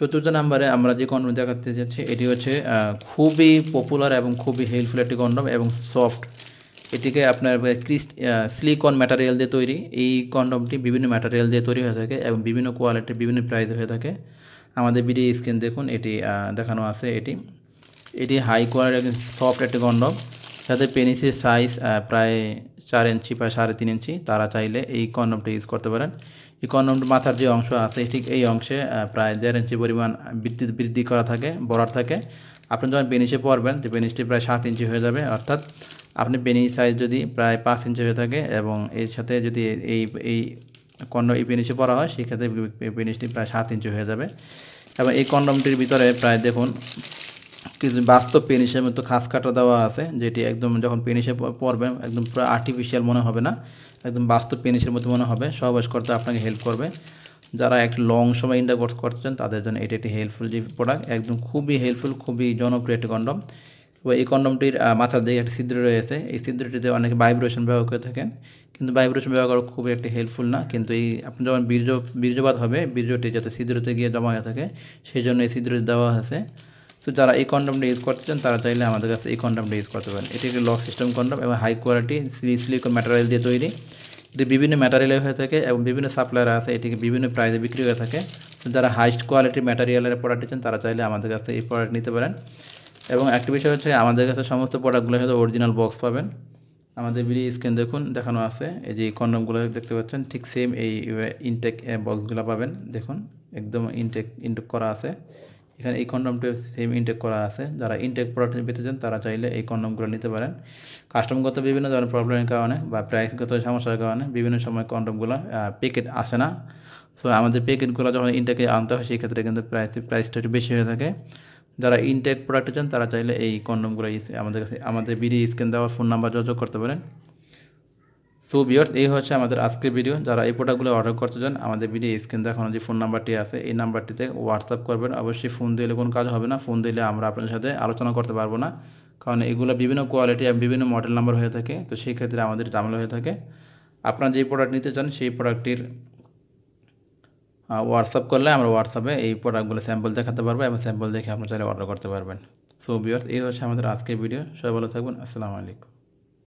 চতুর্থ নাম্বারে আমরা যে কন্ডম দেখাতে যাচ্ছি এটি হচ্ছে খুবই পপুলার এবং খুবই হেল্পফুল একটি কন্ডম এবং সফট। এটিকে আপনার সিলিকন ম্যাটেরিয়াল দিয়ে তৈরি। এই কন্ডমটি বিভিন্ন ম্যাটেরিয়াল দিয়ে তৈরি হয়ে থাকে এবং বিভিন্ন কোয়ালিটি বিভিন্ন প্রাইস হয়ে থাকে। আমাদের ভিডিও স্ক্রিন দেখুন, এটি দেখানো আছে। এটি হাই কোয়ালিটি সফট একটি কন্ডম, যাদের পেনিসের সাইজ প্রায় 4 ইঞ্চি বা 3.5 ইঞ্চি, তারা চাইলে এই কন্ডমটি ইউজ করতে পারেন। এই কন্ডমটির মাথার যে অংশ আছে ঠিক এই অংশে প্রায় 1.5 ইঞ্চি পরিমাণ বৃদ্ধি করা থাকে, বরার থাকে। আপনি যখন পেনিসে পরবেন তো পেনিসটি প্রায় 7 ইঞ্চি হয়ে যাবে, অর্থাৎ আপনি পেনিস সাইজ যদি প্রায় 5 ইঞ্চি হয়ে থাকে এবং এর সাথে যদি এই কন্ডম এই পেনিসে পরা হয় সেক্ষেত্রে পেনিসটি প্রায় 7 ইঞ্চি হয়ে যাবে। এবং এই কন্ডমটির ভিতরে প্রায় দেখুন কিছু বাস্তব পেনিসের মতো খাস কাটা দেওয়া আছে, যেটি একদম যখন পেনিসে পরবেন একদম পুরো আর্টিফিশিয়াল মনে হবে না, একদম বাস্তব পেনিসের মতো মনে হবে। সহবাস করতে আপনাকে হেল্প করবে। যারা একটু লং সময় ইন্টারকোর্স করতে চান তাদের জন্য এটি একটি হেল্পফুল যে প্রোডাক্ট, একদম খুবই হেল্পফুল, খুবই জনপ্রিয় একটি কন্ডম। এবং এই কন্ডমটির মাথার দিকে একটি ছিদ্র রয়েছে। এই ছিদ্রটিতে অনেকে ভাইব্রেশন ব্যবহার করে থাকেন, কিন্তু ভাইব্রেশন ব্যবহার করা খুবই একটি হেল্পফুল না। কিন্তু এই আপনি যখন বীর্যপাত হবে, বীর্যটি যাতে ছিদ্রতে গিয়ে জমা হয়ে থাকে সেই জন্য এই ছিদ্রটি দেওয়া আছে। তো যারা এই কন্ডমটা ইউজ করতে চান তারা চাইলে আমাদের কাছে এই কন্ডমটা ইউজ করতে পারেন। এটি একটি লক সিস্টেম কন্ডম এবং হাই কোয়ালিটি সিলিকন ম্যাটেরিয়াল দিয়ে তৈরি। এটি বিভিন্ন ম্যাটেরিয়ালে হয়ে থাকে এবং বিভিন্ন সাপ্লায়ার আছে, এটিকে বিভিন্ন প্রাইসে বিক্রি হয়ে থাকে। তো যারা হাইস্ট কোয়ালিটির ম্যাটেরিয়ালের প্রোডাক্ট চান তারা চাইলে আমাদের কাছে এই প্রোডাক্ট নিতে পারেন। এবং একটা বিষয় হচ্ছে আমাদের কাছে সমস্ত প্রোডাক্টগুলো হয়তো অরিজিনাল বক্স পাবেন। আমাদের ভিডিও স্ক্রিন দেখুন, দেখানো আছে। এই যে কন্ডমগুলো দেখতে পাচ্ছেন ঠিক সেম এই ইনটেক বক্সগুলো পাবেন। দেখুন একদম ইনটেক করা আছে। এখানে এই কন্ডমটা সেম ইনটেক করা আছে। যারা ইনটেক প্রোডাক্ট পেতে চান তারা চাইলে এই কন্ডমগুলো নিতে পারেন। কাস্টমগত বিভিন্ন ধরনের প্রবলেমের কারণে বা প্রাইসগত সমস্যার কারণে বিভিন্ন সময় কন্ডমগুলো প্যাকেট আসে না। সো আমাদের প্যাকেটগুলো যখন ইনটেকে আনতে হয় সেই ক্ষেত্রে কিন্তু প্রাইসটা একটু বেশি হয়ে থাকে। যারা ইনটেক প্রোডাক্ট চান তারা চাইলে এই কন্ডমগুলো আমাদের কাছে আমাদের ভিডিও স্ক্রিন দেওয়া ফোন নাম্বার যোগাযোগ করতে পারেন। সো ভিউয়ার্স, এই হচ্ছে আমাদের আজকের ভিডিও। যারা এই প্রোডাক্টগুলো অর্ডার করতে চান আমাদের ভিডিও স্ক্রিন দেখানো যে ফোন নাম্বারটি আছে এই নাম্বারটিতে হোয়াটসঅ্যাপ করবেন। অবশ্যই ফোন দিলে কোনো কাজ হবে না, ফোন দিলে আমরা আপনাদের সাথে আলোচনা করতে পারবো না, কারণ এগুলো বিভিন্ন কোয়ালিটি এবং বিভিন্ন মডেল নাম্বার হয়ে থাকে। তো সেই ক্ষেত্রে আমাদের ঝামেলা হয়ে থাকে। আপনারা যেই প্রোডাক্ট নিতে চান সেই প্রোডাক্টটির হোয়াটসঅ্যাপ করলে আমরা হোয়াটসঅ্যাপে এই প্রোডাক্টগুলো স্যাম্পল দেখাতে পারবো এবং স্যাম্পল দেখে আপনারা চাইলে অর্ডার করতে পারবেন। সো ভিউয়ার্স, এই হচ্ছে আমাদের আজকের ভিডিও। সবাই ভালো থাকবেন। আসসালামু আলাইকুম।